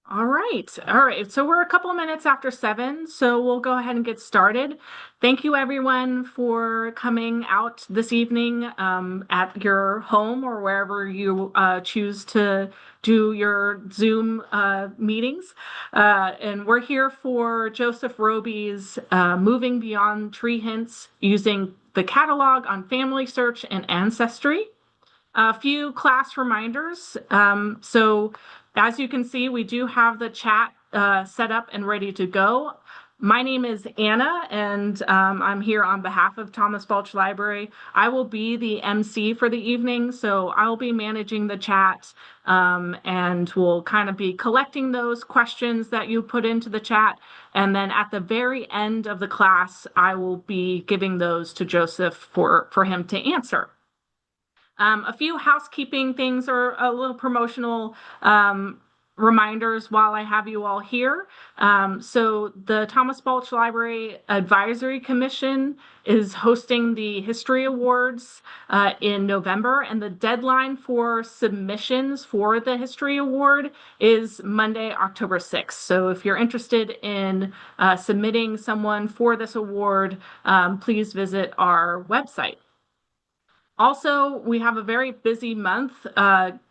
All right. All right. So we're a couple of minutes after 7, so we'll go ahead and get started. Thank you, everyone, for coming out this evening at your home or wherever you choose to do your Zoom meetings. And we're here for Joseph Roby's Moving Beyond Tree Hints using the catalog on FamilySearch and Ancestry. A few class reminders. So as you can see, we do have the chat set up and ready to go. My name is Anna, and I'm here on behalf of Thomas Balch Library. I will be the MC for the evening, so I'll be managing the chat, and we'll kind of be collecting those questions that you put into the chat. And then at the very end of the class, I will be giving those to Joseph for him to answer. A few housekeeping things or a little promotional reminders while I have you all here. So the Thomas Balch Library Advisory Commission is hosting the History Awards in November, and the deadline for submissions for the History Award is Monday, October 6th. So if you're interested in submitting someone for this award, please visit our website. Also, we have a very busy month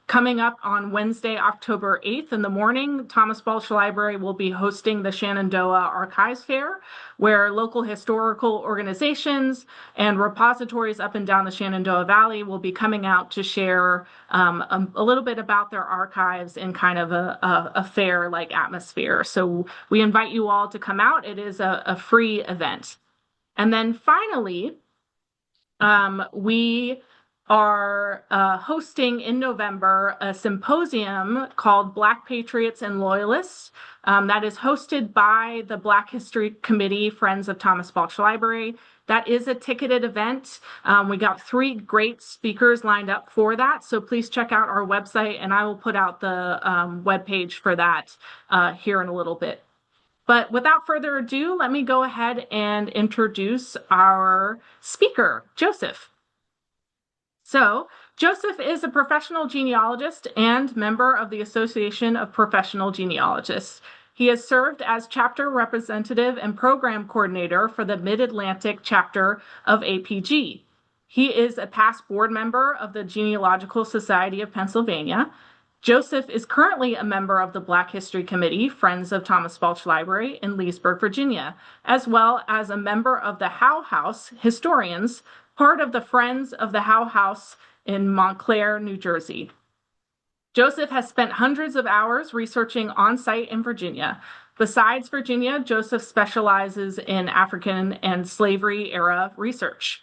coming up on Wednesday, October 8th in the morning. Thomas Balch Library will be hosting the Shenandoah Archives Fair, where local historical organizations and repositories up and down the Shenandoah Valley will be coming out to share a little bit about their archives in kind of a fair-like atmosphere. So we invite you all to come out. It is a free event. And then finally, we are hosting in November a symposium called Black Patriots and Loyalists that is hosted by the Black History Committee, Friends of Thomas Balch Library. That is a ticketed event. We got 3 great speakers lined up for that, so please check out our website, and I will put out the webpage for that here in a little bit. But without further ado, let me go ahead and introduce our speaker, Joseph. So, Joseph is a professional genealogist and member of the Association of Professional Genealogists. He has served as chapter representative and program coordinator for the Mid-Atlantic chapter of APG. He is a past board member of the Genealogical Society of Pennsylvania. Joseph is currently a member of the Black History Committee, Friends of Thomas Balch Library in Leesburg, Virginia, as well as a member of the Howe House Historians, part of the Friends of the Howe House in Montclair, New Jersey. Joseph has spent hundreds of hours researching on-site in Virginia. Besides Virginia, Joseph specializes in African and slavery era research.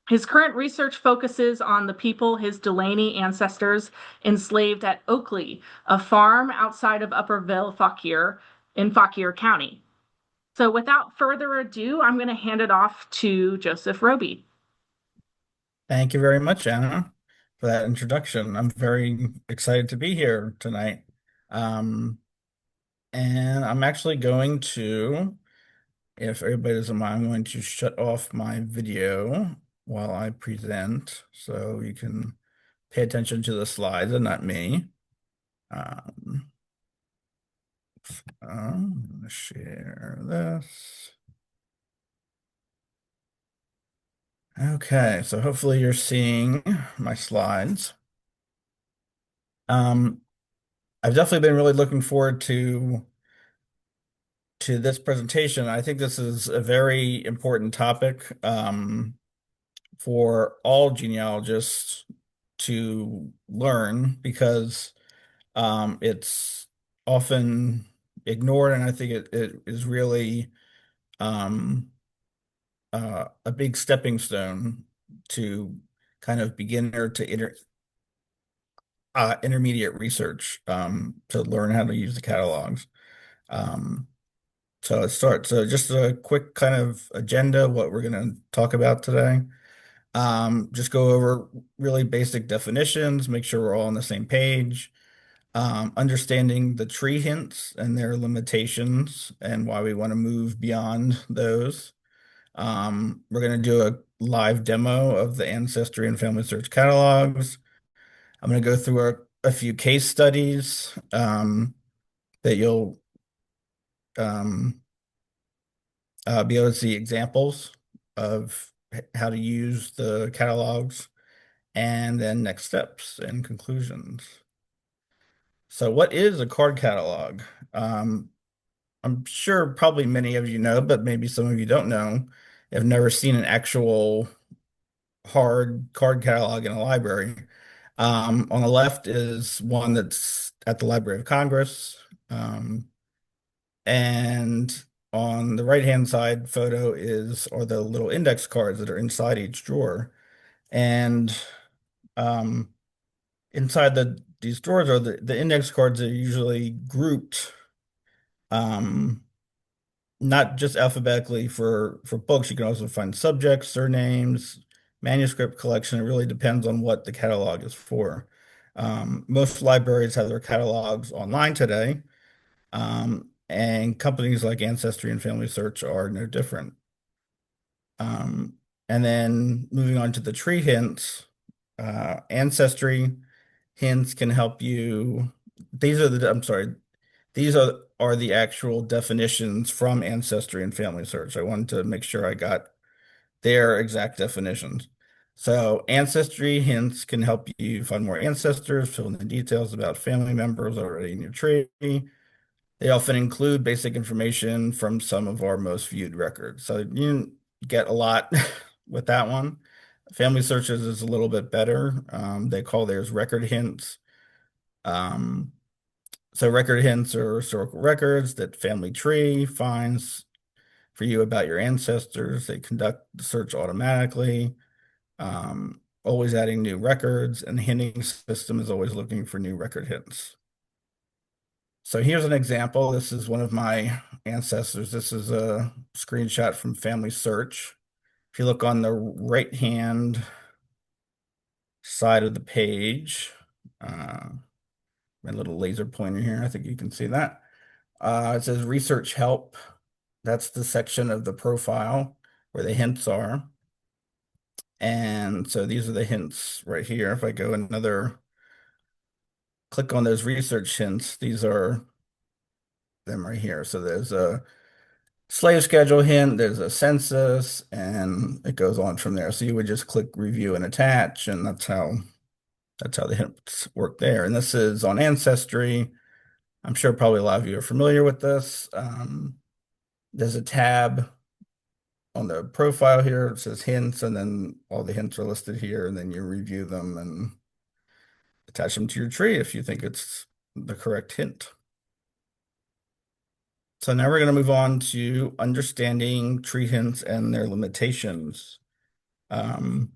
His current research focuses on the people his Delaney ancestors enslaved at Oakley, a farm outside of Upperville, Fauquier, in Fauquier County. So without further ado, I'm going to hand it off to Joseph Roby. Thank you very much, Anna, for that introduction. I'm very excited to be here tonight. Um, and I'm actually going to, if everybody doesn't mind, I'm going to shut off my video while I present so you can pay attention to the slides and not me. Um, I'm going to share this. Okay, so hopefully you're seeing my slides. I've definitely been really looking forward to this presentation. I think this is a very important topic for all genealogists to learn because it's often ignored, and I think it is really um, a big stepping stone to kind of beginner to intermediate research to learn how to use the catalogs. Um, So let's start. So just a quick kind of agenda, what we're going to talk about today. Just go over really basic definitions, make sure we're all on the same page. Understanding the tree hints and their limitations and why we want to move beyond those. We're going to do a live demo of the Ancestry and FamilySearch catalogs. I'm going to go through a few case studies. that you'll um, be able to see examples of how to use the catalogs and then next steps and conclusions. So, what is a card catalog? Um, I'm sure probably many of you know, but maybe some of you don't know. Have never seen an actual hard card catalog in a library. On the left is one that's at the Library of Congress. And on the right-hand side photo are the little index cards that are inside each drawer. And um, inside these drawers are the index cards that are usually grouped, um, not just alphabetically for books. You can also find subjects, surnames, manuscript collection. It really depends on what the catalog is for. Most libraries have their catalogs online today, and companies like Ancestry and FamilySearch are no different. Um, and then moving on to the tree hints, Ancestry hints can help you. I'm sorry, these are the actual definitions from Ancestry and FamilySearch. I wanted to make sure I got their exact definitions. So Ancestry hints can help you find more ancestors, fill in the details about family members already in your tree. They often include basic information from some of our most viewed records. So you get a lot with that one. Family Searches is a little bit better. They call theirs record hints. Um, so record hints are historical records that Family Tree finds for you about your ancestors. They conduct the search automatically, always adding new records, and the hinting system is always looking for new record hints. So here's an example. This is one of my ancestors. This is a screenshot from FamilySearch. If you look on the right-hand side of the page, my little laser pointer here, I think you can see that. It says research help. That's the section of the profile where the hints are. And so these are the hints right here. If I go click on those research hints, these are them right here. So there's a slave schedule hint, there's a census, and it goes on from there. So you would just click review and attach, and that's how the hints work there. And this is on Ancestry. I'm sure probably a lot of you are familiar with this. There's a tab on the profile here. It says hints, and then all the hints are listed here, and then you review them and attach them to your tree if you think it's the correct hint. So now we're going to move on to understanding tree hints and their limitations. Um,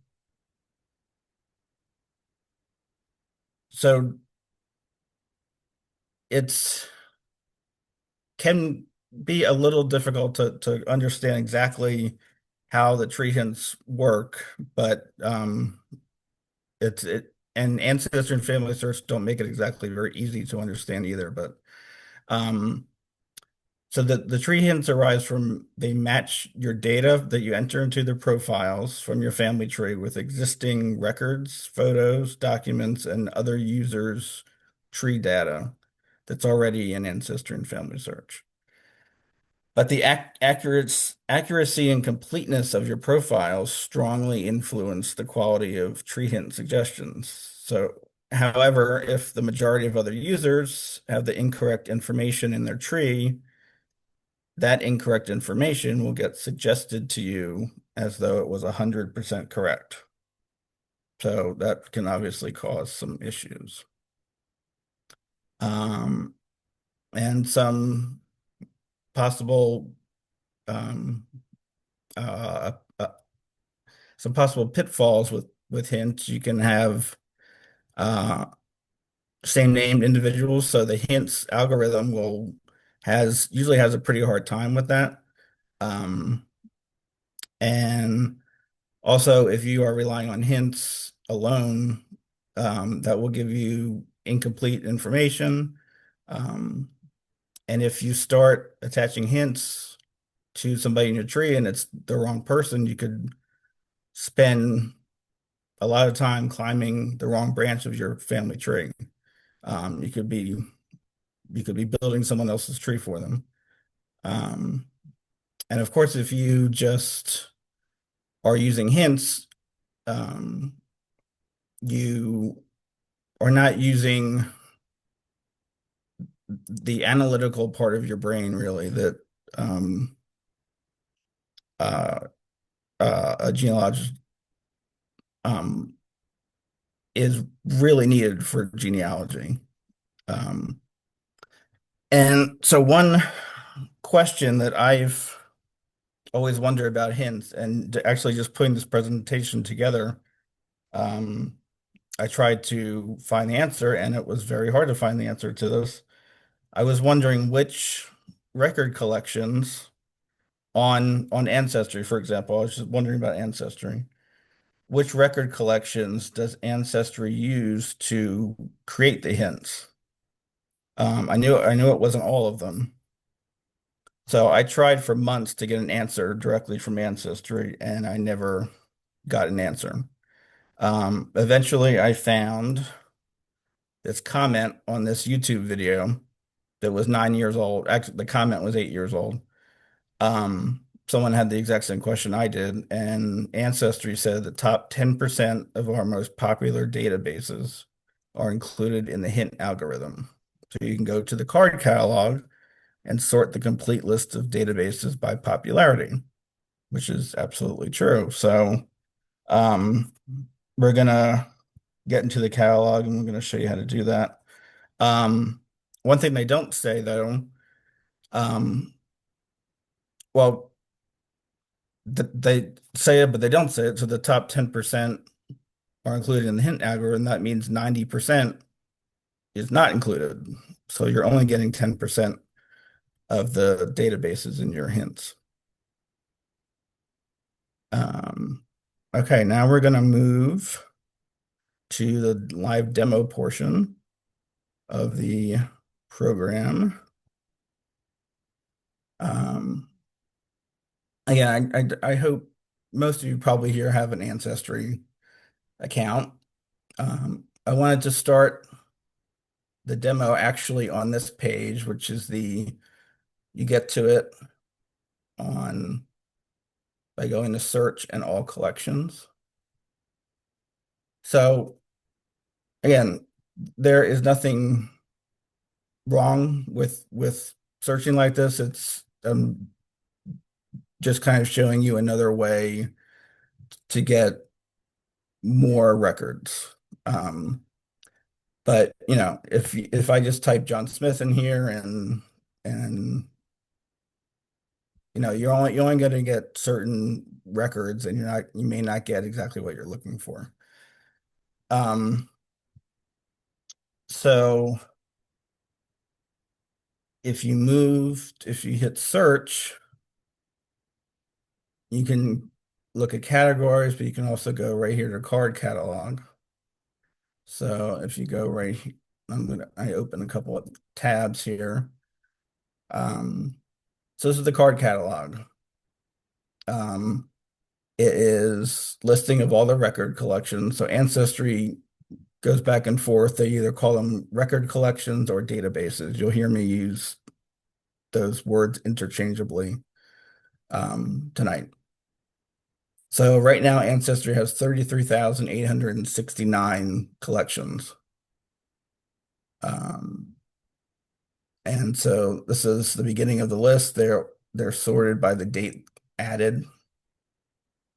so it's can be a little difficult to understand exactly how the tree hints work, but and Ancestry and Family Search don't make it exactly very easy to understand either. But um, so the tree hints arise from they match your data that you enter into the profiles from your family tree with existing records, photos, documents, and other users' tree data that's already in Ancestry and Family Search. But the accuracy and completeness of your profiles strongly influence the quality of tree hint suggestions. So, however, if the majority of other users have the incorrect information in their tree, that incorrect information will get suggested to you as though it was 100% correct. So that can obviously cause some issues. Um, and possible um, uh, uh, some possible pitfalls with hints. You can have uh, same named individuals, so the hints algorithm will has usually has a pretty hard time with that. Um, and also, if you are relying on hints alone, that will give you incomplete information. Um, and if you start attaching hints to somebody in your tree and it's the wrong person, you could spend a lot of time climbing the wrong branch of your family tree. You could be you could be building someone else's tree for them. Um, and of course, if you just are using hints, um, you are not using the analytical part of your brain really that um, uh, a genealogist um, is really needed for genealogy. Um, and so one question that I've always wondered about hints and actually just putting this presentation together, um, I tried to find the answer and it was very hard to find the answer to this. I was wondering which record collections on Ancestry, for example. I was just wondering about Ancestry. Which record collections does Ancestry use to create the hints? I knew it wasn't all of them. So I tried for months to get an answer directly from Ancestry, and I never got an answer. Eventually, I found this comment on this YouTube video that was 9 years old. Actually, the comment was 8 years old. Someone had the exact same question I did, and Ancestry said the top 10% of our most popular databases are included in the hint algorithm. So you can go to the card catalog and sort the complete list of databases by popularity, which is absolutely true. So um, we're gonna get into the catalog and we're gonna show you how to do that. Um, One thing they don't say though, um, well, they say it, but they don't say it. So the top 10% are included in the hint algorithm. That means 90% is not included. So you're only getting 10% of the databases in your hints. Okay, now we're going to move to the live demo portion of the program. Um, Again, I hope most of you probably here have an Ancestry account. I wanted to start the demo actually on this page, which is you get to it on by going to search and all collections. So again, there is nothing wrong with searching like this. It's just kind of showing you another way to get more records. But if I just type John Smith in here and you're only going to get certain records, and you may not get exactly what you're looking for. Um, so if you hit search, you can look at categories, but you can also go right here to card catalog. So if you go right here, I open a couple of tabs here. So this is the card catalog. It is listing of all the record collections. So Ancestry goes back and forth. They either call them record collections or databases. You'll hear me use those words interchangeably tonight. So right now, Ancestry has 33,869 collections. And so this is the beginning of the list. They're sorted by the date added.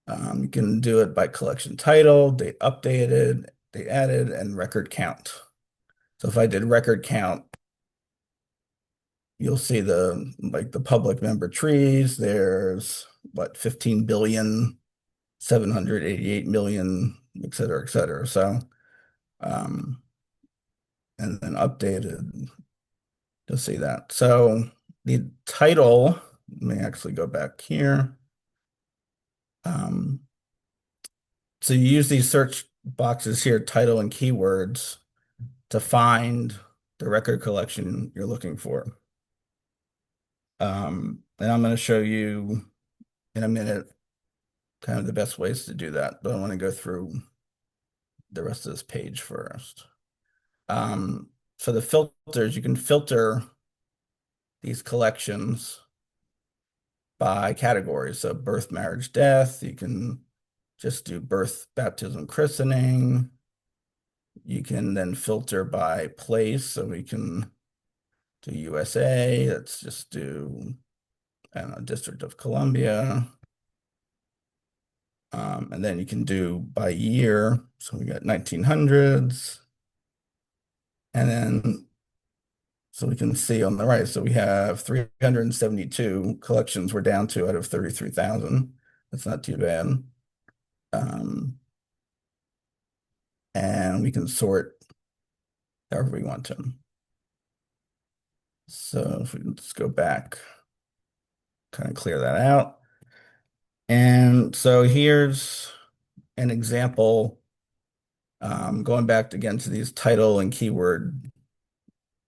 You can do it by collection title, date updated, date added, and record count. So if I did record count, you'll see the public member trees. There's what 15 billion, 788 million, et cetera, et cetera. So and then updated, you'll see that. So the title, let me actually go back here. So you use these search boxes here, title and keywords, to find the record collection you're looking for. And I'm going to show you in a minute kind of the best ways to do that, but I want to go through the rest of this page first. for the filters, you can filter these collections by categories. So birth, marriage, death. You can just do birth, baptism, christening. You can then filter by place. So we can do USA. Let's just do, I don't know, District of Columbia. And then you can do by year. So we got 1900s. And then, so we can see on the right, so we have 372 collections we're down to out of 33,000. That's not too bad. Um, and we can sort however we want to. So if we can just go back, kind of clear that out. And so here's an example, going back again to these title and keyword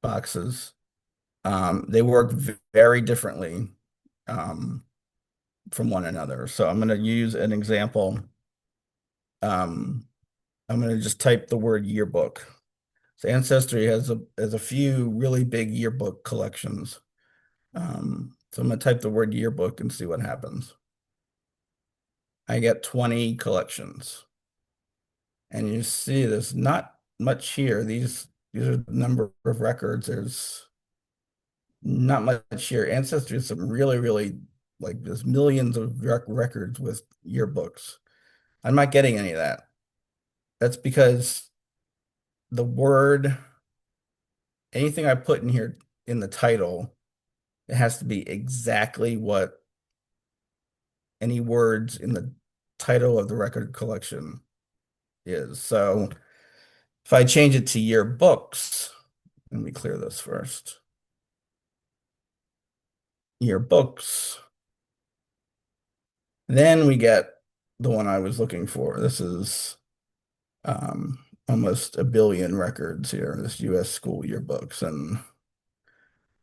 boxes. They work very differently from one another. So I'm going to use an example. I'm going to just type the word yearbook. So Ancestry has a few really big yearbook collections. So I'm going to type the word yearbook and see what happens. I get 20 collections. And you see there's not much here. These are the number of records. There's not much here. Ancestry has some really, really, like, there's millions of records with yearbooks. I'm not getting any of that. That's because the word, anything I put in here in the title, it has to be exactly what any words in the title of the record collection is. So if I change it to yearbooks, let me clear this first. Yearbooks. Then we get the one I was looking for. This is almost a billion records here, this US school yearbooks, and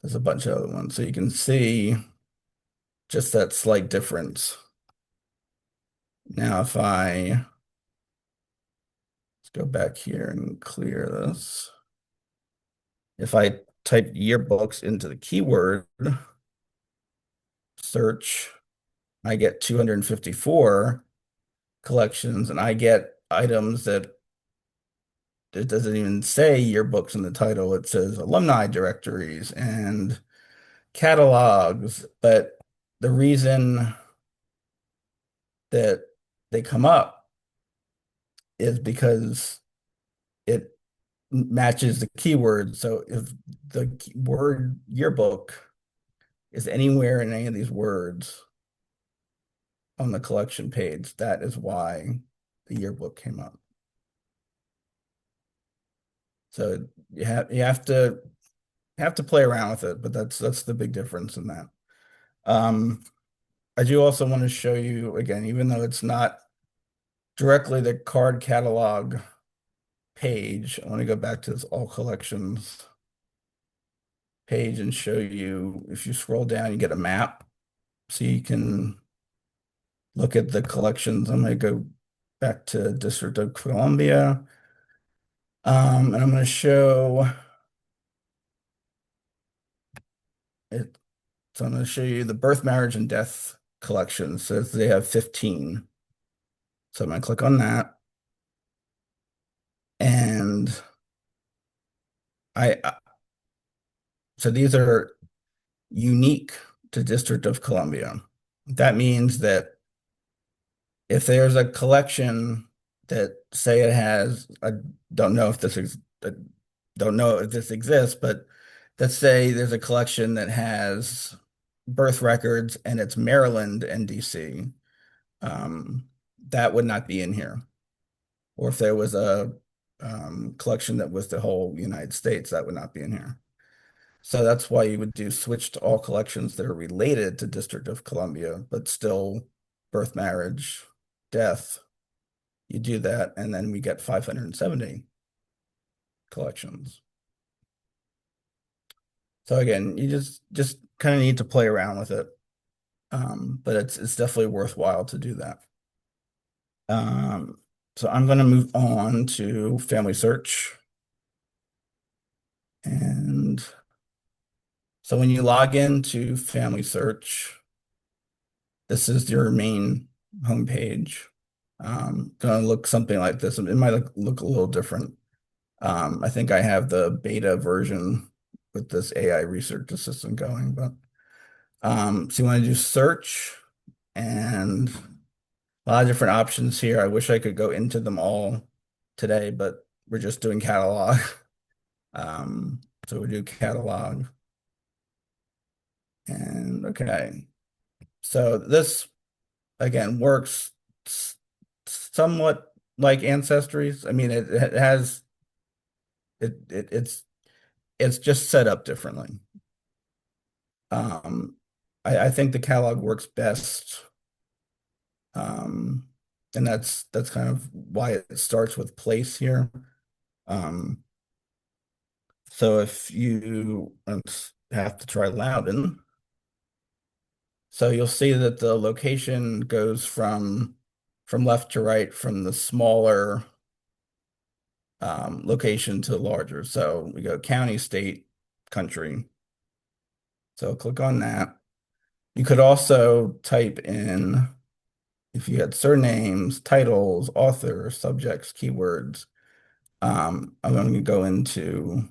there's a bunch of other ones. So you can see just that slight difference. Now, if I let's go back here and clear this. If I type yearbooks into the keyword search, I get 254 collections, and I get items that it doesn't even say yearbooks in the title. It says alumni directories and catalogs. But the reason that they come up is because it matches the keyword. So if the word yearbook is anywhere in any of these words on the collection page, that is why the yearbook came up. So you have to play around with it, but that's the big difference in that. I do also want to show you again, even though it's not directly the card catalog page, I want to go back to this all collections page and show you, if you scroll down, you get a map. So you can look at the collections. I'm going to go back to District of Columbia. And I'm going to show it. So I'm going to show you the birth, marriage, and death collection. So they have 15. So I'm going to click on that. And so these are unique to District of Columbia. That means that if there's a collection that, say, it has, I don't know if this is, I don't know if this exists, but let's say there's a collection that has birth records and it's Maryland and DC, that would not be in here. Or if there was a collection that was the whole United States, that would not be in here. So that's why you would do switch to all collections that are related to District of Columbia, but still birth, marriage, death. You do that, and then we get 570 collections. So again, you just kind of need to play around with it. But it's definitely worthwhile to do that. So I'm going to move on to FamilySearch. And so when you log into FamilySearch, this is your main homepage. Gonna look something like this. It might look a little different. I think I have the beta version with this AI research assistant going, but so you want to do search and a lot of different options here. I wish I could go into them all today, but we're just doing catalog. So we do catalog and okay. So this again works somewhat like Ancestries. I mean, it has it's just set up differently. Um, I think the catalog works best, um, and that's kind of why it starts with place here. Um, so if you let's have to try Loudon, so you'll see that the location goes from left to right from the smaller location to larger. So we go county, state, country. So click on that. You could also type in if you had surnames, titles, author, subjects, keywords. I'm going to go into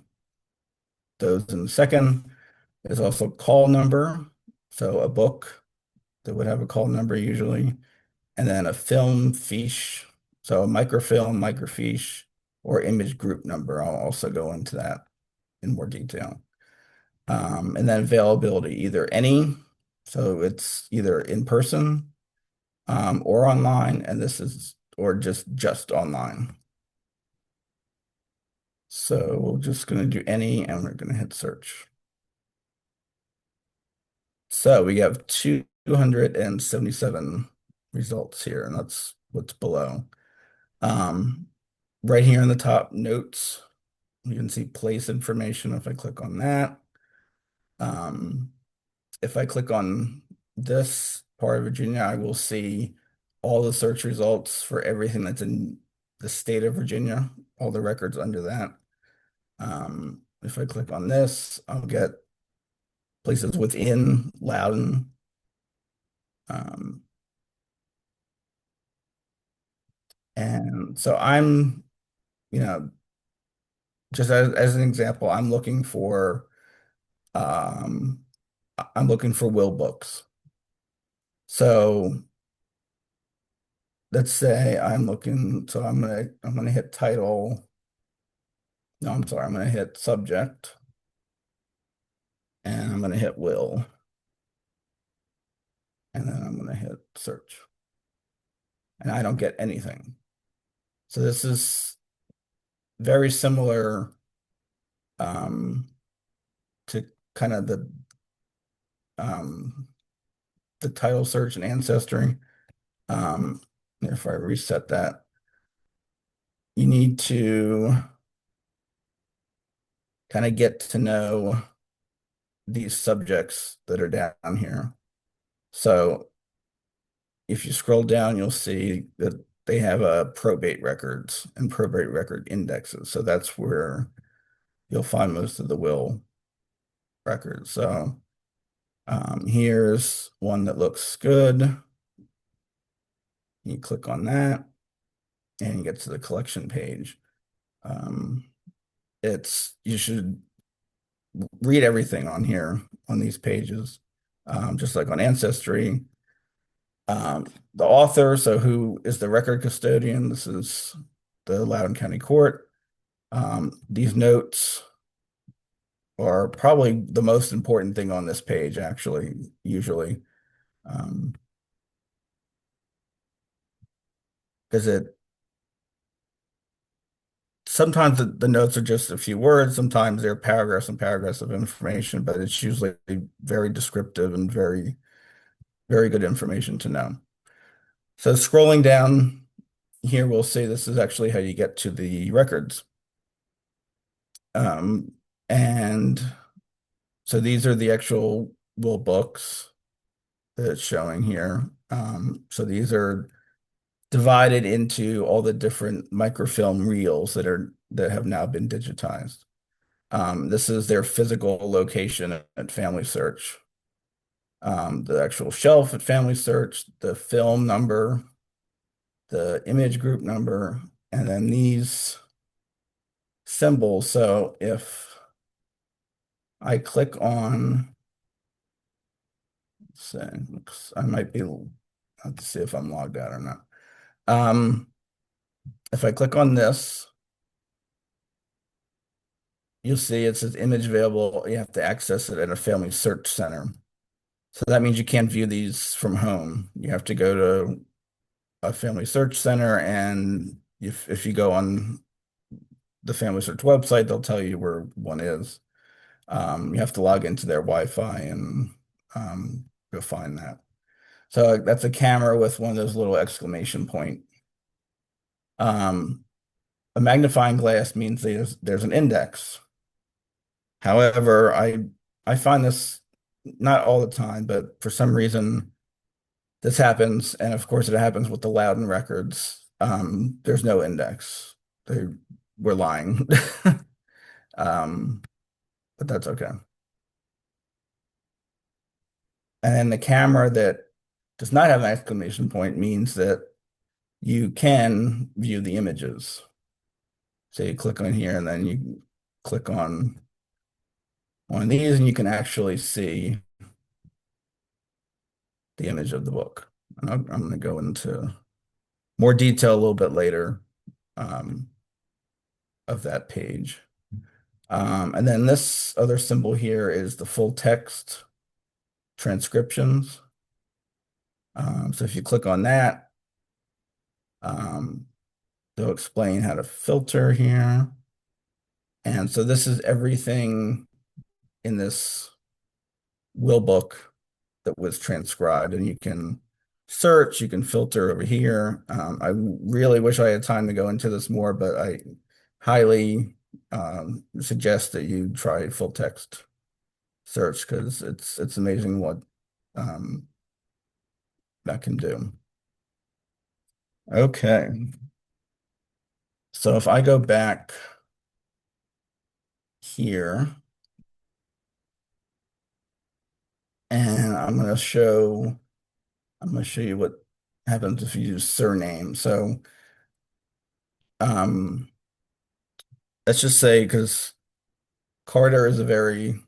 those in a second. There's also call number. So a book that would have a call number usually, and then a film fiche. So a microfilm, microfiche, or image group number. I'll also go into that in more detail. And then availability, either any, so it's either in person or online, and this is or just online. So we're just going to do any, and we're going to hit search. So we have 277 results here, and that's what's below. Um, right here in the top notes, you can see place information if I click on that. Um, if I click on this part of Virginia, I will see all the search results for everything that's in the state of Virginia, all the records under that. If I click on this, I'll get places within Loudoun. Um, and so I'm, you know, just as an example, um, I'm looking for will books. So let's say I'm looking, so I'm gonna hit title. No, I'm sorry, I'm gonna hit subject and I'm gonna hit will, and then I'm gonna hit search. And I don't get anything. So this is very similar um, to kind of um, the title search and Ancestry. Um, if I reset that, you need to kind of get to know these subjects that are down here. So if you scroll down, you'll see that they have probate records and probate record indexes. So that's where you'll find most of the will records. So here's one that looks good. You click on that and you get to the collection page. Um, you should read everything on here on these pages, just like on Ancestry. The author, so who is the record custodian? This is the Loudoun County Court. These notes are probably the most important thing on this page, actually, usually, because it sometimes the notes are just a few words, sometimes they're paragraphs and paragraphs of information, but it's usually very descriptive and very, very good information to know. So scrolling down here, we'll see this is actually how you get to the records. And so these are the actual will books that it's showing here. So these are divided into all the different microfilm reels that have now been digitized. This is their physical location at FamilySearch. The actual shelf at FamilySearch, the film number, the image group number, and then these symbols. So if I click on, say, I might be, I'll have to see if I'm logged out or not. If I click on this, you'll see it says image available. You have to access it at a Family Search Center. So that means you can't view these from home. You have to go to a Family Search Center, and if you go on the Family Search website, they'll tell you where one is. You have to log into their Wi-Fi and go find that. So that's a camera with one of those little exclamation point. A magnifying glass means there's an index. However, I find this not all the time, but for some reason this happens, and of course it happens with the Loudon records. There's no index. They were lying. Um, but that's okay. And then the camera that does not have an exclamation point means that you can view the images. So you click on here and then you click on one of these and you can actually see the image of the book. And I'm going to go into more detail a little bit later of that page. And then this other symbol here is the full text transcriptions. So if you click on that, they'll explain how to filter here. And so this is everything in this will book that was transcribed, and you can search, you can filter over here. I really wish I had time to go into this more, but I highly suggest that you try full text search because it's amazing what that can do. Okay. So if I go back here and I'm going to show you what happens if you use surname. So let's just say because Carter is a very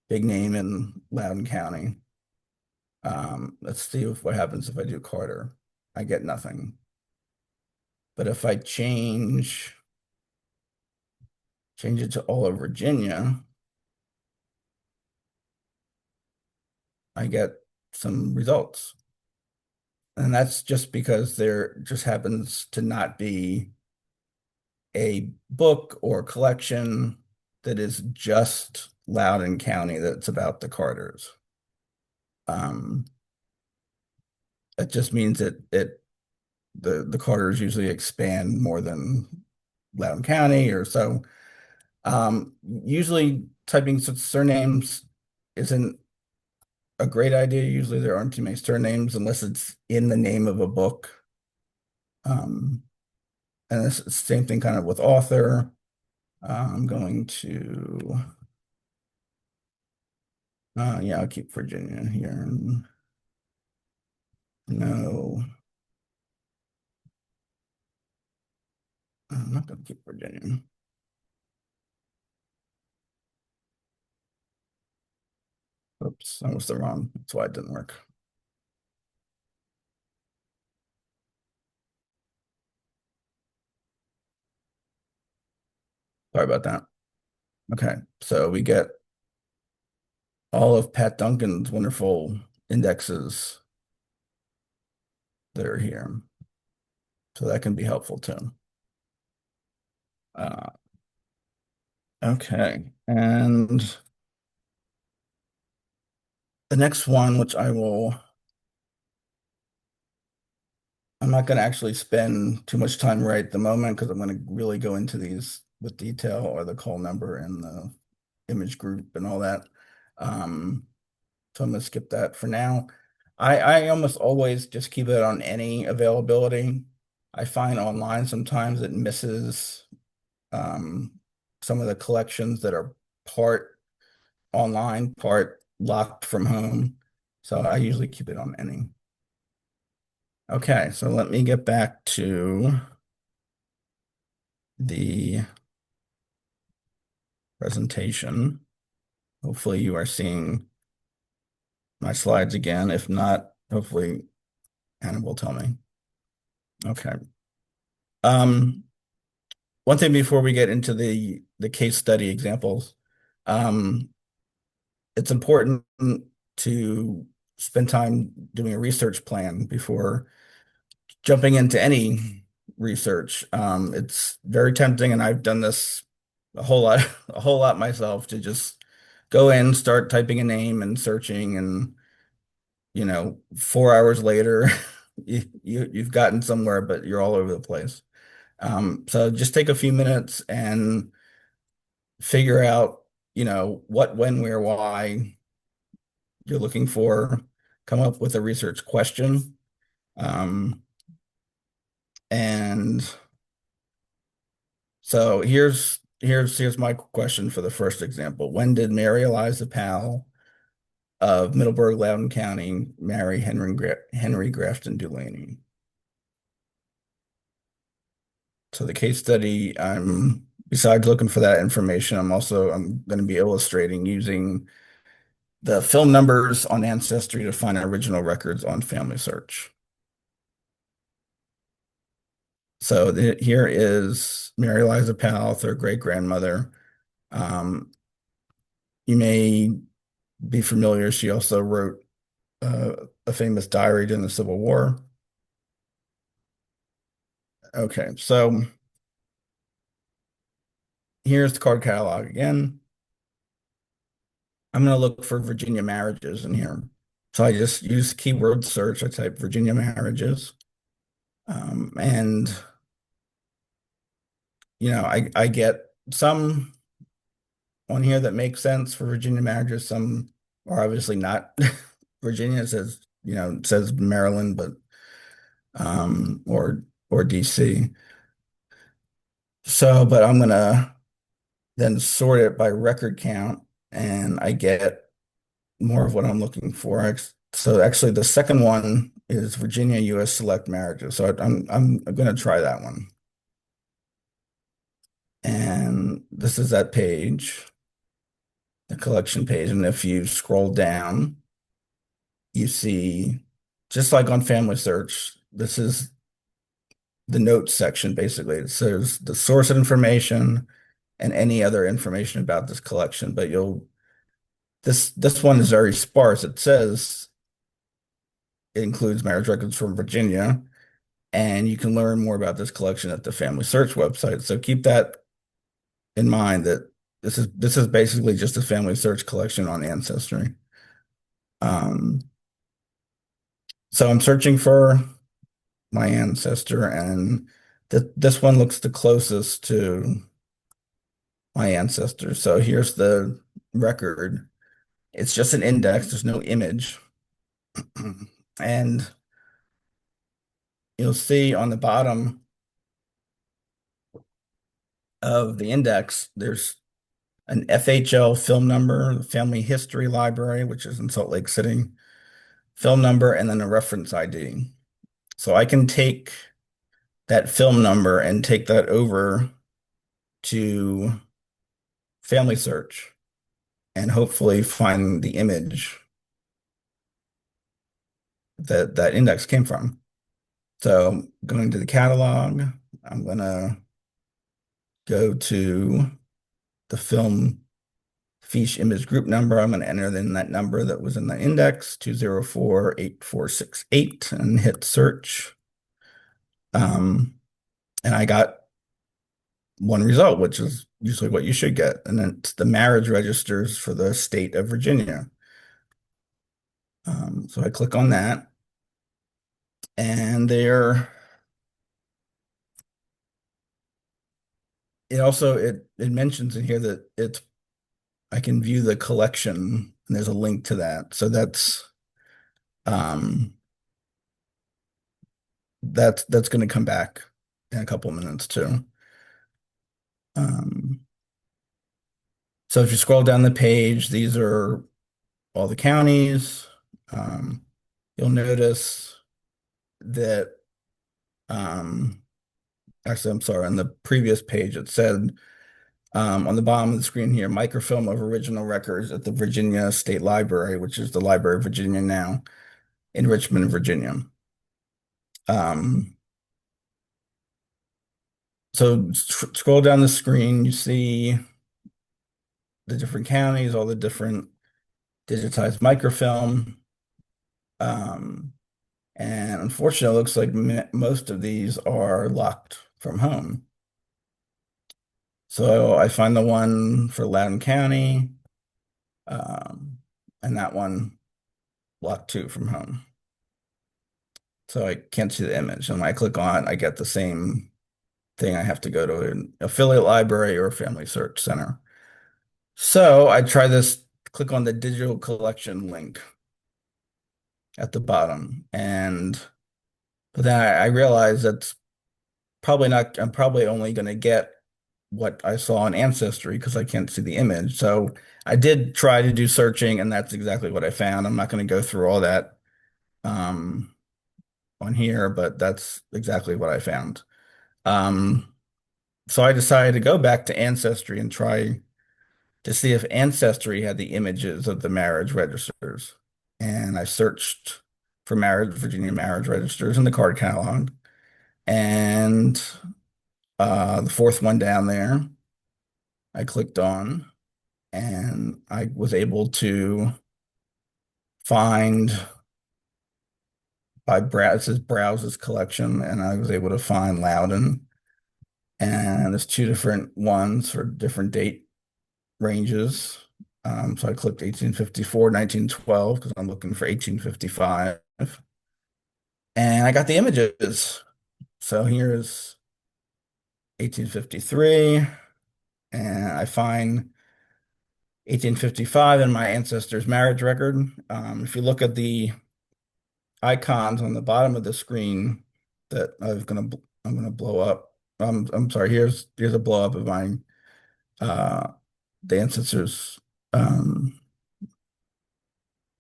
big name in Loudoun County. Let's see what happens if I do Carter. I get nothing. But if I change it to all of Virginia, I get some results. And that's just because there just happens to not be a book or collection that is just Loudoun County that's about the Carters. That just means that the Carters usually expand more than Loudoun County or so. Usually typing surnames isn't a great idea. Usually there aren't too many surnames unless it's in the name of a book. And it's the same thing kind of with author. I'm going to, yeah, I'll keep Virginia here. No, I'm not going to keep Virginia. Oops, that was the wrong, that's why it didn't work. Sorry about that. Okay, so we get all of Pat Duncan's wonderful indexes that are here. So that can be helpful too. Uh, okay, and the next one, which I'm not going to actually spend too much time right at the moment because I'm going to really go into these with detail, or the call number and the image group and all that. So I'm going to skip that for now. I almost always just keep it on any availability. I find online sometimes it misses some some of the collections that are part online, part locked from home. So I usually keep it on any. Okay, so let me get back to the presentation. Hopefully you are seeing my slides again. If not, hopefully Hannah will tell me. Okay. Um, One thing before we get into the case study examples, um, it's important to spend time doing a research plan before jumping into any research. It's very tempting, and I've done this a whole lot, a whole lot myself, to just go in, start typing a name and searching, and 4 hours later, you've gotten somewhere, but you're all over the place. So just take a few minutes and figure out, what, when, where, why you're looking for, come up with a research question. And so here's my question for the first example. When did Mary Eliza Powell of Middleburg, Loudoun County marry Henry Grafton Dulaney? So the case study, besides looking for that information, I'm going to be illustrating using the film numbers on Ancestry to find original records on FamilySearch. So here is Mary Eliza Powell, their great grandmother. Um, you may be familiar. She also wrote a famous diary during the Civil War. Okay, so here's the card catalog again. I'm going to look for Virginia marriages in here. So I just use keyword search. I type Virginia marriages. And, I get some on here that make sense for Virginia marriages. Some are obviously not. Virginia says, it says Maryland, but or DC. So, but I'm gonna then sort it by record count, and I get more of what I'm looking for. So actually, the second one is Virginia U.S. Select Marriages. So I'm gonna try that one. And this is that page, the collection page. And if you scroll down, you see, just like on FamilySearch, this is the notes section, basically. It says the source of information and any other information about this collection. But this one is very sparse. It says it includes marriage records from Virginia, and you can learn more about this collection at the FamilySearch website. So keep that in mind, that this is basically just a FamilySearch collection on Ancestry. So I'm searching for my ancestor, and this one looks the closest to my ancestor. So here's the record. It's just an index, there's no image. And you'll see on the bottom of the index, there's an FHL film number, the Family History Library, which is in Salt Lake City, film number, and then a reference ID. So I can take that film number and take that over to FamilySearch and hopefully find the image that that index came from. So going to the catalog, I'm going to go to the film fiche image group number. I'm going to enter in that number that was in the index, 2048468, and hit search. And I got one result, which is usually what you should get. And then it's the marriage registers for the state of Virginia. So I click on that, and there, it mentions in here that I can view the collection, and there's a link to that. So um that's going to come back in a couple minutes too. Um So if you scroll down the page, these are all the counties. Um, you'll notice that, um, actually, I'm sorry, on the previous page, it said on the bottom of the screen here, microfilm of original records at the Virginia State Library, which is the Library of Virginia now in Richmond, Virginia. Um, so scroll down the screen, you see the different counties, all the different digitized microfilm. Um, and unfortunately, it looks like most of these are locked from home. So I find the one for Loudoun County, um, and that one locked too from home. So I can't see the image. And when I click on it, I get the same thing. I have to go to an affiliate library or a family search center. So I try this, click on the digital collection link at the bottom. But then I realized that's probably not, I'm probably only going to get what I saw on Ancestry because I can't see the image. So I did try to do searching, and that's exactly what I found. I'm not going to go through all that um, on here, but that's exactly what I found. Um, so I decided to go back to Ancestry and try to see if Ancestry had the images of the marriage registers. And I searched for Virginia marriage registers in the card catalog. And the fourth one down there, I clicked on, and I was able to find by browse, it says browses collection, and I was able to find Loudon. And there's two different ones for different date ranges. So I clicked 1854, 1912 because I'm looking for 1855. And I got the images. So here's 1853, and I find 1855 in my ancestor's marriage record. If you look at the icons on the bottom of the screen that I'm gonna blow up. I'm sorry. Here's a blow up of my the ancestor's um,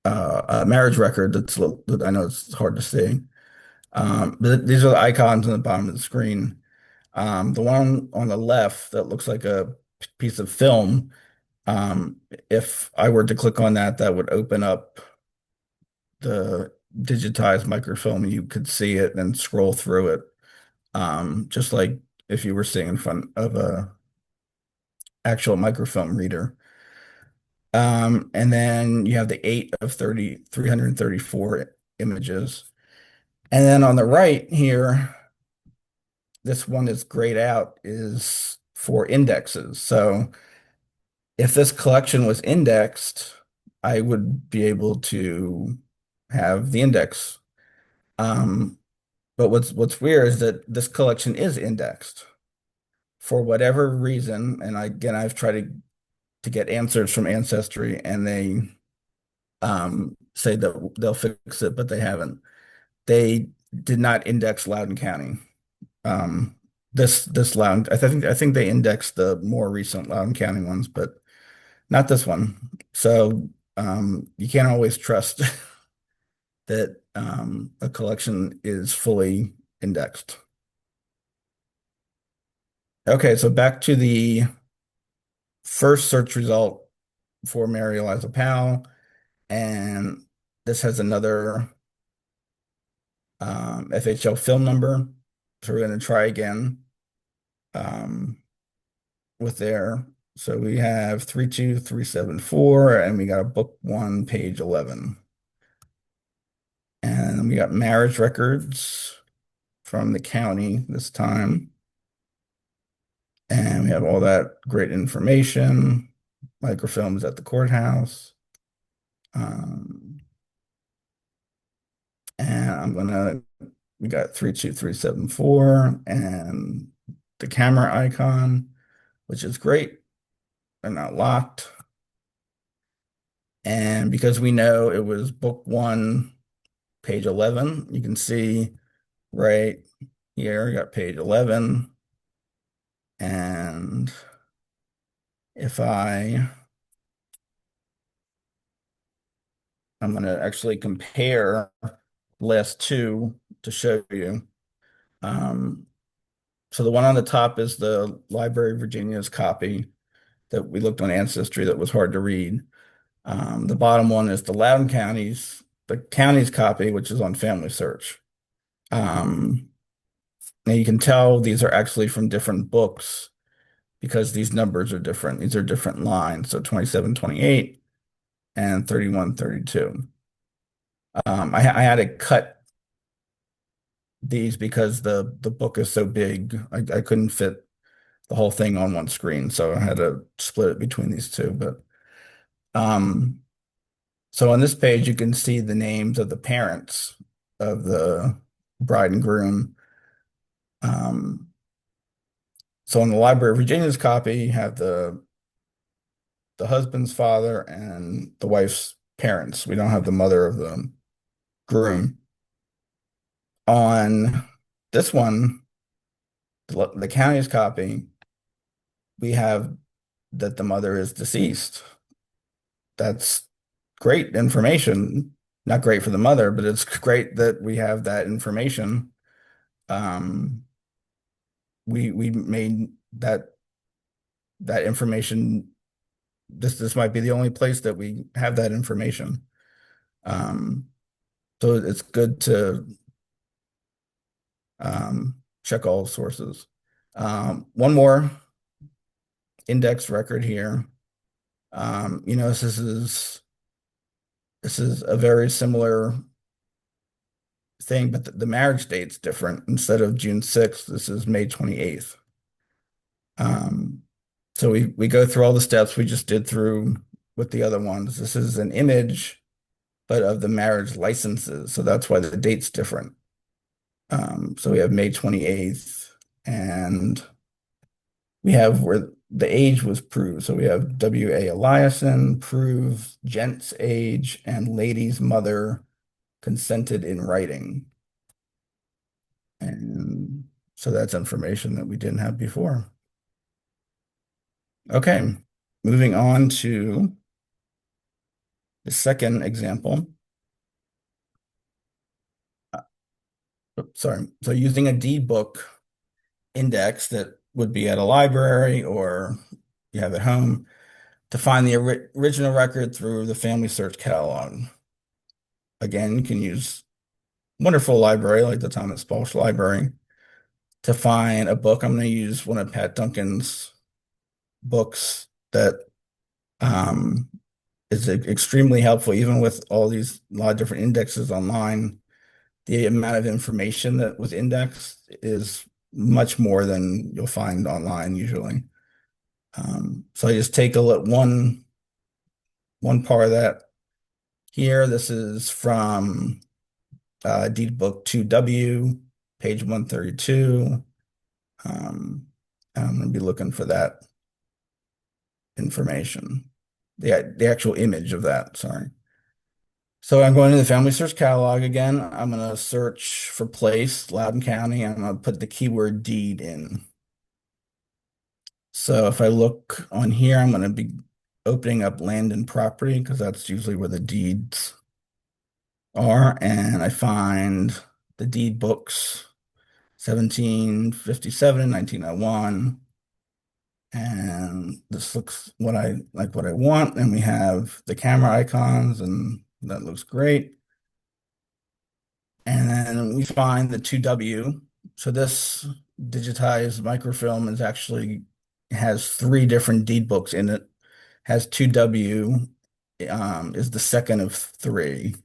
marriage record. That I know it's hard to see. But these are the icons on the bottom of the screen. The one on the left that looks like a piece of film. Um, if I were to click on that, that would open up the digitized microfilm. You could see it and scroll through it, just like if you were sitting in front of a actual microfilm reader. And then you have the 334 images. And then on the right here, this one that's grayed out is for indexes. So if this collection was indexed, I would be able to have the index. Um, but what's weird is that this collection is indexed for whatever reason. And I've tried to get answers from Ancestry, and they say that they'll fix it, but they haven't. They did not index Loudoun County. Um, this Loudoun, I think they indexed the more recent Loudoun County ones, but not this one. So you can't always trust that a collection is fully indexed. Okay, so back to the first search result for Mary Eliza Powell, and this has another FHL film number. So we're going to try again um, with there. So we have 32374, and we got a book one, page 11. And we got marriage records from the county this time. And we have all that great information. Microfilms at the courthouse. Um, and we got 32374 and the camera icon, which is great. They're not locked. And because we know it was book one, page 11, you can see right here, I got page 11. And if I I'm going to actually compare the last two to show you. Um, so the one on the top is the Library of Virginia's copy that we looked on Ancestry that was hard to read. The bottom one is the county's copy, which is on FamilySearch. Um, Now you can tell these are actually from different books because these numbers are different. These are different lines. So 2728 and 3132. I had to cut these because the book is so big. I couldn't fit the whole thing on one screen, so I had to split it between these two. But um, so on this page, you can see the names of the parents of the bride and groom. Um, so in the Library of Virginia's copy, you have the husband's father and the wife's parents. We don't have the mother of the groom. On this one, the county's copy, we have that the mother is deceased. That's great information. Not great for the mother, but it's great that we have that information. Um, we made that information. This might be the only place that we have that information. Um, so it's good to check all sources. One more index record here. This is a very similar thing, but the marriage date's different. Instead of June 6th, this is May 28th. So we go through all the steps we just did through with the other ones. This is an image, but of the marriage licenses. So that's why the date's different. So we have May 28th, and we have where the age was proved. So we have W.A. Eliason, prove gent's age, and lady's mother consented in writing. And so that's information that we didn't have before. Okay, moving on to the second example. Sorry. So using a deed book index that would be at a library or you have at home to find the original record through the FamilySearch catalog. Again, you can use wonderful library like the Thomas Balch Library to find a book. I'm going to use one of Pat Duncan's books that um, is extremely helpful, even with all these a lot of different indexes online. The amount of information that was indexed is much more than you'll find online usually. So I just take a look one part of that here. This is from Deed Book 2W, page 132. I'm going to be looking for that information, the actual image of that, sorry. So I'm going to the FamilySearch catalog again. I'm going to search for place, Loudoun County, and I'm going to put the keyword deed in. So if I look on here, I'm going to be opening up land and property because that's usually where the deeds are. And I find the deed books 1757 and 1901. And this looks what I want. And we have the camera icons, and that looks great. And then we find the 2W. So this digitized microfilm is actually has three different deed books in it. Has 2W, is the second of three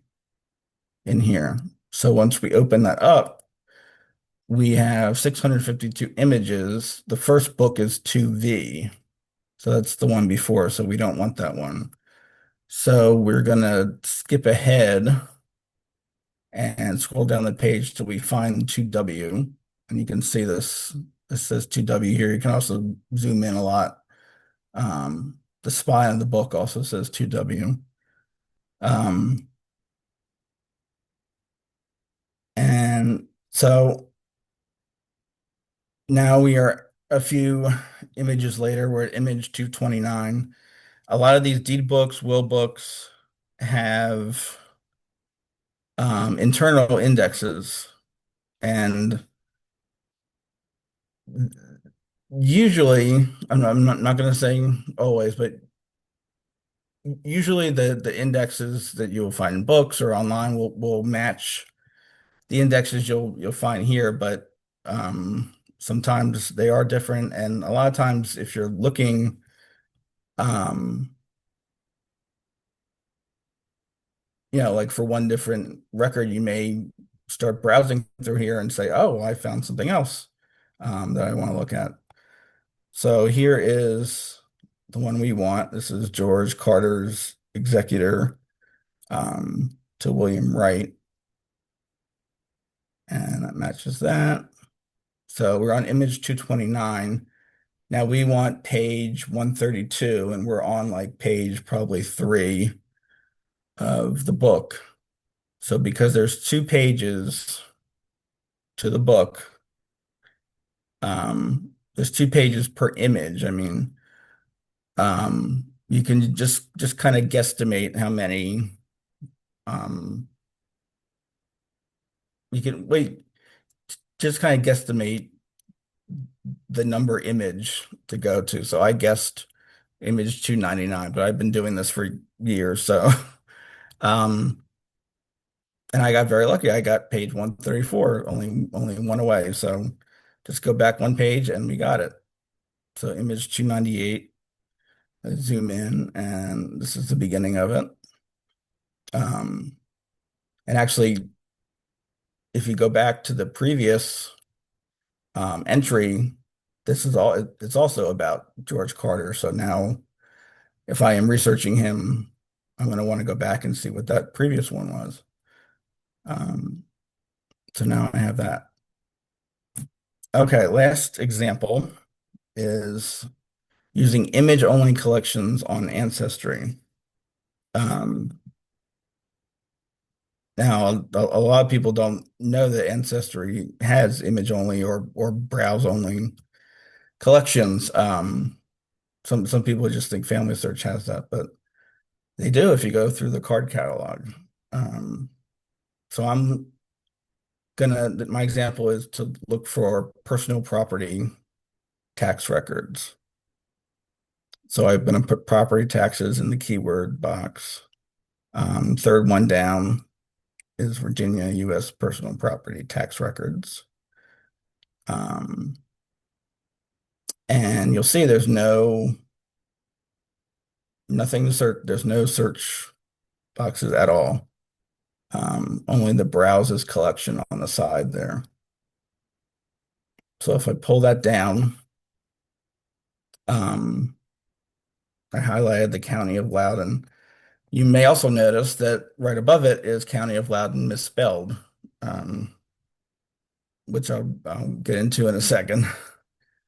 in here. So once we open that up, we have 652 images. The first book is 2V. So that's the one before. So we don't want that one. So we're going to skip ahead and scroll down the page till we find 2W. And you can see this. This says 2W here. You can also zoom in a lot. The spine of the book also says 2W. And so now we are a few images later. We're at image 229. A lot of these deed books, will books have internal indexes. And usually, I'm not going to say always, but usually the indexes that you'll find in books or online will match the indexes you'll find here, but sometimes they are different. And a lot of times, if you're looking, um, like for one different record, you may start browsing through here and say, "Oh, I found something else that I want to look at." So here is the one we want. This is George Carter's executor to William Wright, and that matches that. So we're on image 229. Now we want page 132, and we're on like page probably 3 of the book. So because there's 2 pages to the book, there's 2 pages per image. I mean, you can just kind of guesstimate how many. Um, you can wait, just kind of guesstimate the number image to go to. So I guessed image 299, but I've been doing this for years. So, um, and I got very lucky. I got page 134, only one away. So just go back 1 page and we got it. So image 298, I zoom in and this is the beginning of it. Um, and actually, if you go back to the previous entry, this is all, it's also about George Carter. So now if I am researching him, I'm going to want to go back and see what that previous one was. Um, so now I have that. Okay, last example is using image-only collections on Ancestry. Um, Now, a lot of people don't know that Ancestry has image-only or browse-only collections. Some people just think FamilySearch has that, but they do if you go through the card catalog. Um, so my example is to look for personal property tax records. So I'm going to put property taxes in the keyword box. Third one down is Virginia U.S. personal property tax records. Um, and you'll see there's nothing to search. There's no search boxes at all. Only the browses collection on the side there. So if I pull that down, um, I highlighted the county of Loudoun. You may also notice that right above it is County of Loudoun misspelled, um, which I'll get into in a second.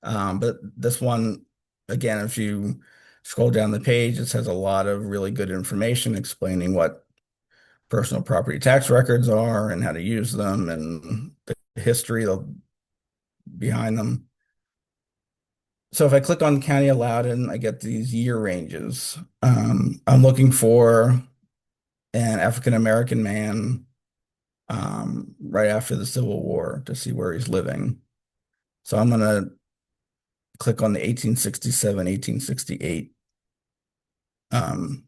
But this one, again, if you scroll down the page, it has a lot of really good information explaining what personal property tax records are and how to use them and the history behind them. So if I click on County of Loudoun, I get these year ranges. I'm looking for an African American man right after the Civil War to see where he's living. So I'm going to click on the 1867, 1868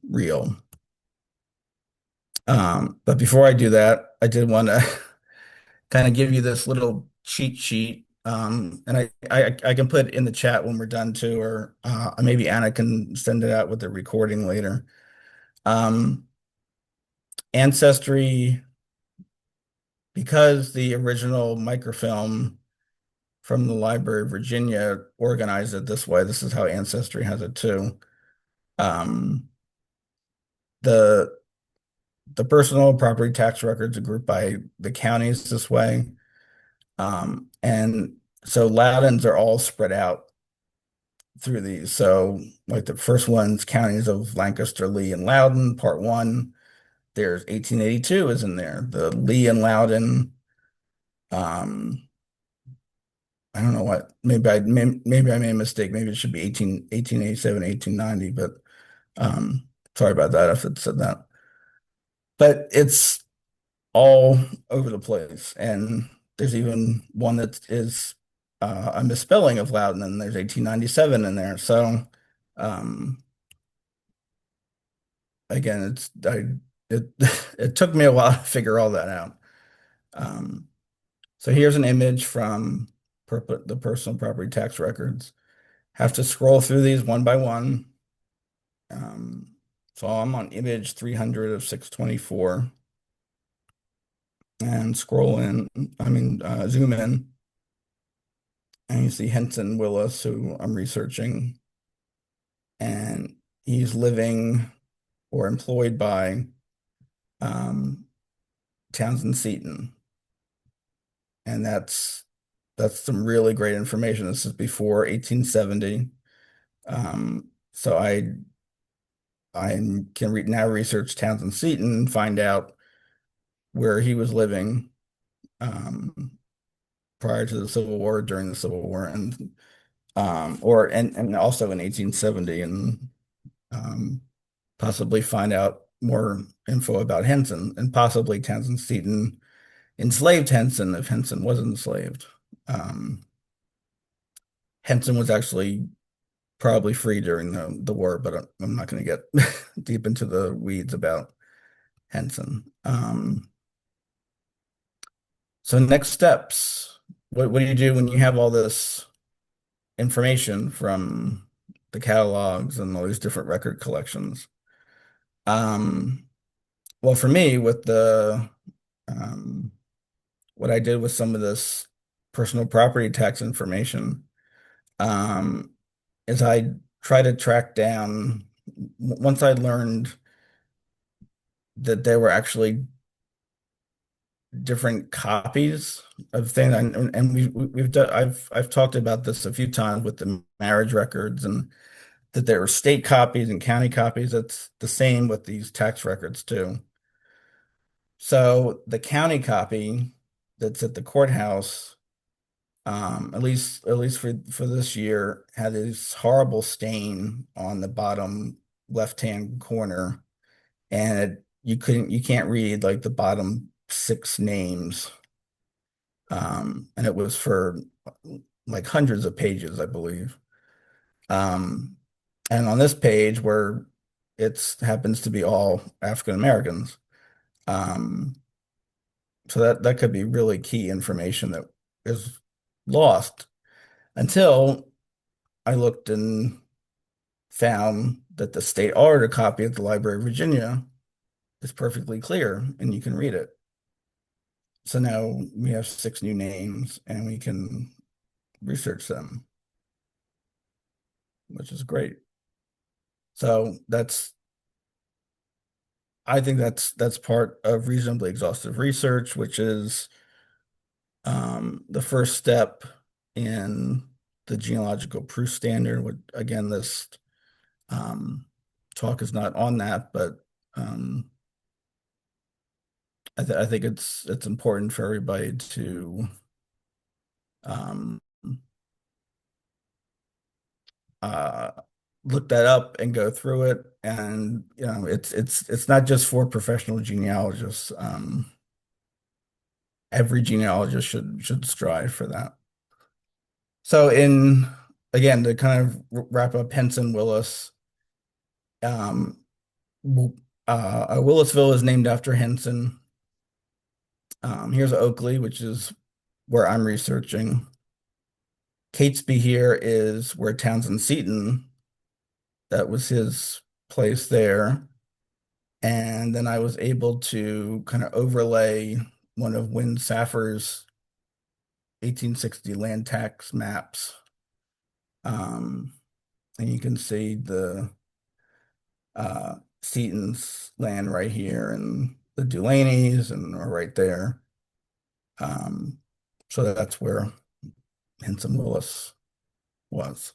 reel. But before I do that, I did want to kind of give you this little cheat sheet. And I can put it in the chat when we're done too, or maybe Anna can send it out with the recording later. Ancestry, because the original microfilm from the Library of Virginia organized it this way. This is how Ancestry has it too. Um, the the personal property tax records are grouped by the counties this way. And so Loudons are all spread out through these. So like the first one's counties of Lancaster, Lee, and Loudoun, part one. There's 1882 is in there. The Lee and Loudoun, um, I don't know what, maybe I made a mistake. Maybe it should be 1887, 1890, but sorry about that if it said that. But it's all over the place. And there's even one that is a misspelling of Loudon, and there's 1897 in there. So um, again, it it took me a while to figure all that out. Um, so here's an image from the personal property tax records. Have to scroll through these one by one. Um, so I'm on image 300 of 624 and scroll in, zoom in, and you see Henson Willis, who I'm researching, and he's living or employed by um, Townsend Seton. And that's some really great information. This is before 1870. So I can now research Townsend Seton and find out where he was living um, prior to the Civil War, during the Civil War, and also in 1870, and um, possibly find out more info about Henson, and possibly Townsend Seton enslaved Henson if Henson was enslaved. Um, Henson was actually probably free during the war, but I'm not going to get deep into the weeds about Henson. So next steps. What do you do when you have all this information from the catalogs and all these different record collections? Um, well, for me, with the what I did with some of this personal property tax information, um, is I try to track down once I learned that there were actually different copies of things, and we've done, I've talked about this a few times with the marriage records, and that there were state copies and county copies. It's the same with these tax records too. So the county copy that's at the courthouse, at least for this year, had this horrible stain on the bottom left-hand corner, and you can't read like the bottom six names. And it was for like hundreds of pages, I believe. Um, and on this page where it happens to be all African Americans, um, so that could be really key information that is lost until I looked and found that the state auditor copy at the Library of Virginia is perfectly clear and you can read it. So now we have six new names and we can research them, which is great. So I think that's part of reasonably exhaustive research, which is the first step in the genealogical proof standard. Again, this um, talk is not on that, but um, I think it's important for everybody to um, uh, look that up and go through it. And it's not just for professional genealogists. Every genealogist should strive for that. So again, to kind of wrap up Henson Willis, um, Willisville is named after Henson. Here's Oakley, which is where I'm researching. Catesby here is where Townsend Seton, that was his place there. And then I was able to kind of overlay one of Win Saffer's 1860 land tax maps. Um, and you can see the Seton's land right here, and the Dulaney's and are right there. So that's where Henson Willis was.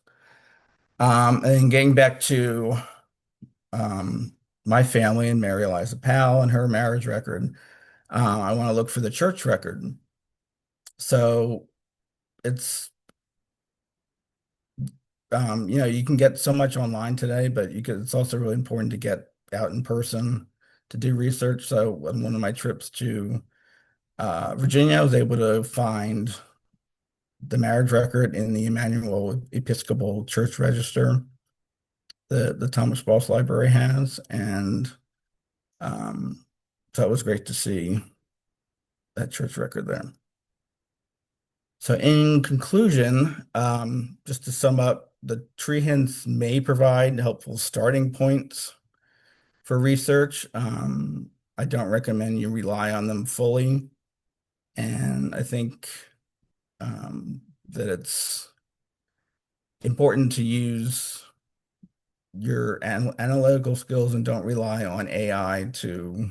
And getting back to um, my family and Mary Eliza Powell and her marriage record, I want to look for the church record. So it's you can get so much online today, but it's also really important to get out in person to do research. So on one of my trips to Virginia, I was able to find the marriage record in the Emmanuel Episcopal Church Register that the Thomas Boss Library has, and um, so it was great to see that church record there. So in conclusion, just to sum up, the tree hints may provide helpful starting points for research. I don't recommend you rely on them fully, and I think that it's important to use your analytical skills and don't rely on AI to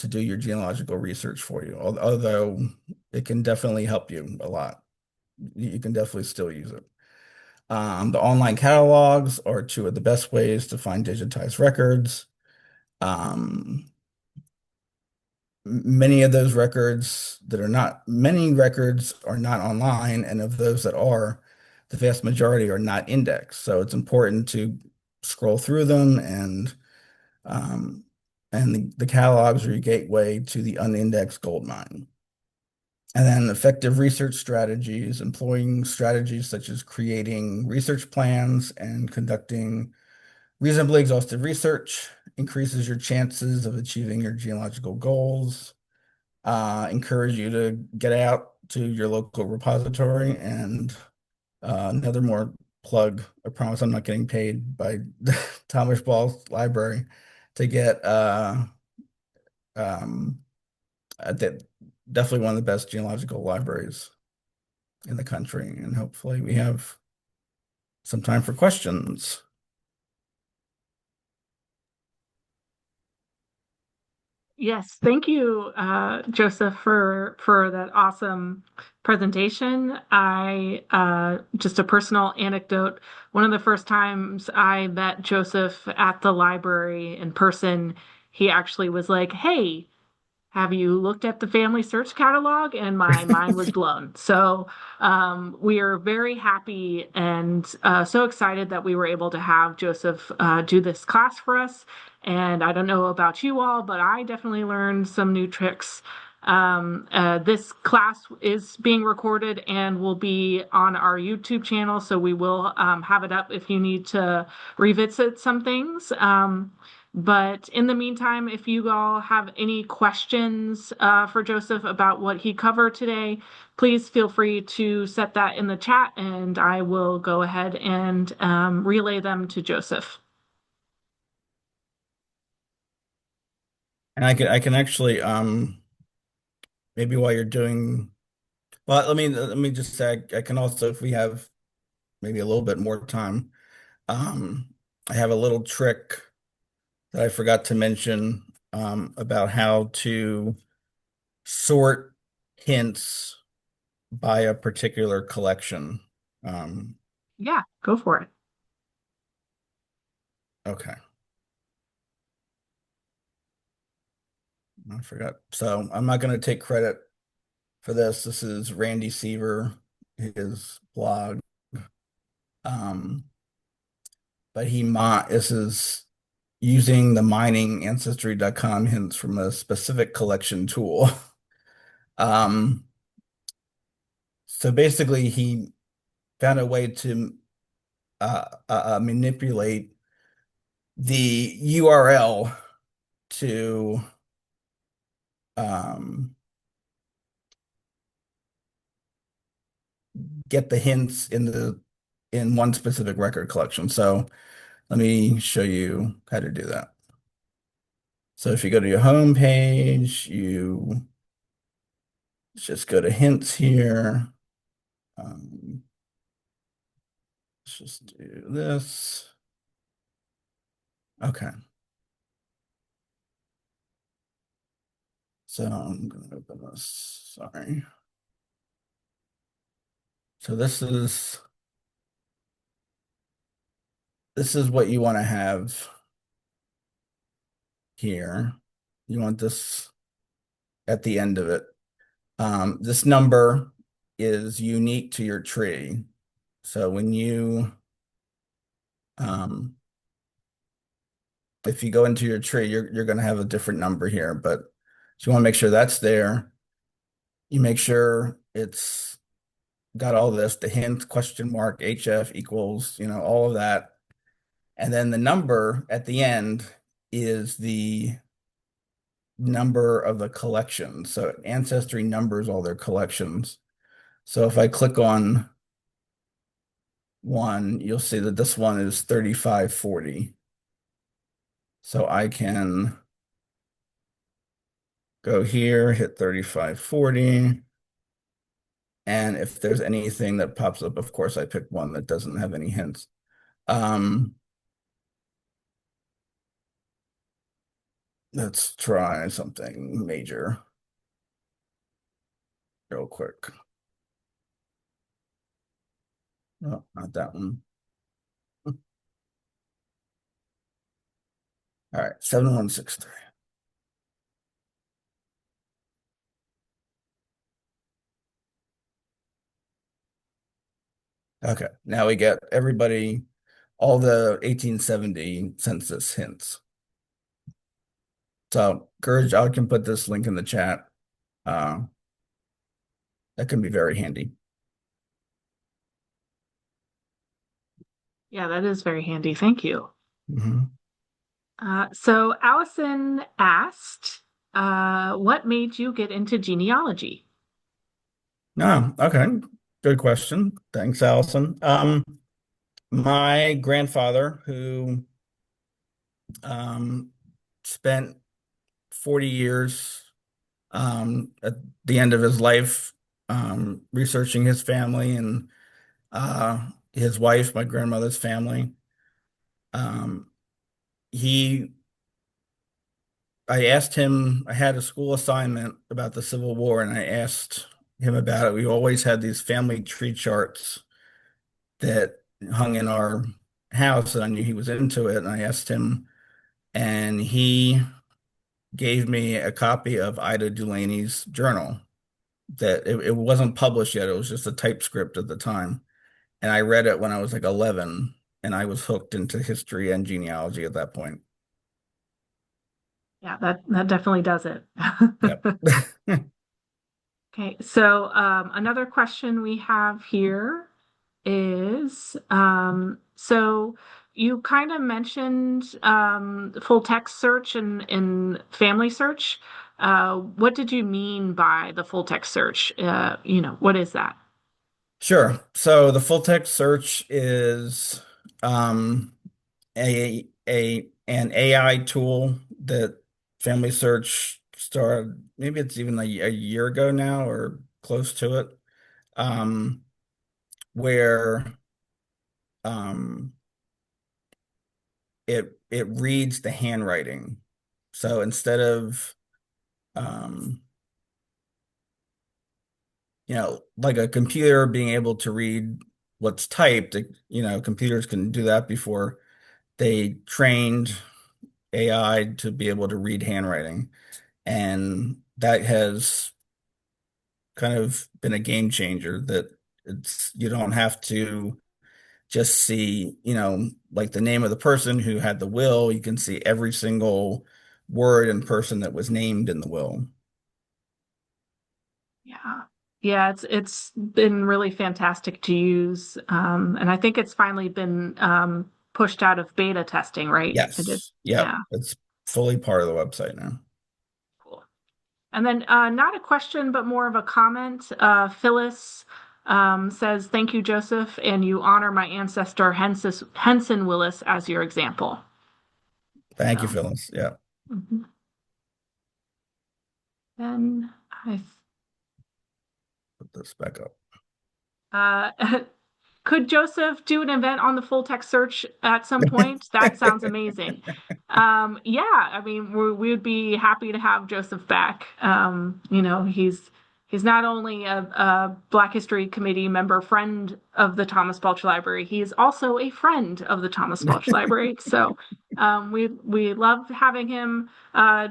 do your genealogical research for you. Although it can definitely help you a lot. You can definitely still use it. The online catalogs are two of the best ways to find digitized records. Um, many records are not online, and of those that are, the vast majority are not indexed. So it's important to scroll through them, um, and the catalogs are your gateway to the unindexed gold mine. And then effective research strategies, employing strategies such as creating research plans and conducting reasonably exhaustive research increases your chances of achieving your genealogical goals. Encourage you to get out to your local repository. And another more plug, I promise I'm not getting paid by Thomas Ball's library to get um, that definitely one of the best genealogical libraries in the country. And hopefully we have some time for questions. Yes, thank you, Joseph, for that awesome presentation. I just a personal anecdote. One of the first times I met Joseph at the library in person, he actually was like, "Hey, have you looked at the Family Search catalog?" And my mind was blown. So we are very happy and so excited that we were able to have Joseph do this class for us. And I don't know about you all, but I definitely learned some new tricks. This class is being recorded and will be on our YouTube channel, so we will have it up if you need to revisit some things. But in the meantime, if you all have any questions for Joseph about what he covered today, please feel free to set that in the chat and I will go ahead and relay them to Joseph. And I can actually maybe while you're doing well, let me just say I can also, if we have maybe a little bit more time, um I have a little trick that I forgot to mention about how to sort hints by a particular collection. Um, Yeah, go for it. okay, I forgot. So I'm not going to take credit for this. This is Randy Seaver, his blog. Um, but this is using the mining ancestry.com hints from a specific collection tool. Um, so basically, he found a way to manipulate the URL to um, get the hints in one specific record collection. So let me show you how to do that. So if you go to your home page, you just go to hints here. Let's just do this. Okay. So I'm going to open this. Sorry. So this is what you want to have here. You want this at the end of it. This number is unique to your tree. So when you um, if you go into your tree, you're going to have a different number here, but so you want to make sure that's there. You make sure it's got all this, the hint, question mark, HF equals, all of that. And then the number at the end is the number of the collection. So Ancestry numbers all their collections. So if I click on one, you'll see that this one is 3540. So I can go here, hit 3540. And if there's anything that pops up, of course, I pick one that doesn't have any hints. Um, let's try something major real quick. Oh, not that one. All right, 7163. Okay, now we get everybody, all the 1870 census hints. So, Courage, I can put this link in the chat. Uh, that can be very handy. Yeah, that is very handy. Thank you. Mhm. So Allison asked, what made you get into genealogy? No, okay. Good question. Thanks, Allison. My grandfather, who um, spent 40 years at the end of his life researching his family and his wife, my grandmother's family. Um, he, I asked him, I had a school assignment about the Civil War, and I asked him about it. We always had these family tree charts that hung in our house, and I knew he was into it. And I asked him, and he gave me a copy of Ida Delaney's journal that it wasn't published yet. It was just a typescript at the time. And I read it when I was like 11, and I was hooked into history and genealogy at that point. Yeah, that definitely does it. Yep. Okay, so another question we have here is so you kind of mentioned full text search in FamilySearch. What did you mean by the full text search? What is that? Sure. So the full text search is um, an AI tool that Family Search started. Maybe it's even a year ago now or close to it, um, where um, it reads the handwriting. So instead of um, like a computer being able to read what's typed, computers can do that before. They trained AI to be able to read handwriting, and that has kind of been a game changer that you don't have to just see, like the name of the person who had the will. You can see every single word and person that was named in the will. Yeah. Yeah, it's been really fantastic to use. And I think it's finally been pushed out of beta testing, right? It is. Yes. Yep. Yeah, It's fully part of the website now. cool. And then not a question, but more of a comment. Phyllis says, "Thank you, Joseph, and you honor my ancestor Henson Willis as your example." Thank you, So, Phyllis. Yeah. mhm. Then I Put this back up. uh, could Joseph do an event on the full text search at some point? That sounds amazing. Yeah, I mean, we would be happy to have Joseph back. He's not only a Black History Committee member, friend of the Thomas Balch Library, he is also a friend of the Thomas Balch Library. So We love having him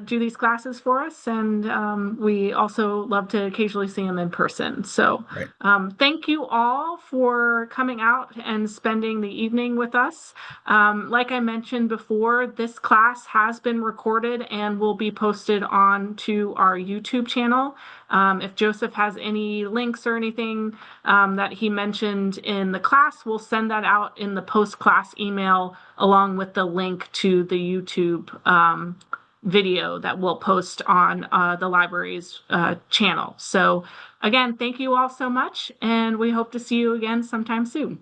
do these classes for us, and we also love to occasionally see him in person. So Right. thank you all for coming out and spending the evening with us. Like I mentioned before, this class has been recorded and will be posted on to our YouTube channel. If Joseph has any links or anything that he mentioned in the class, we'll send that out in the post-class email along with the link to the YouTube video that we'll post on the library's channel. So again, thank you all so much, and we hope to see you again sometime soon.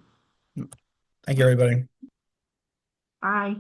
Thank you, everybody. Bye.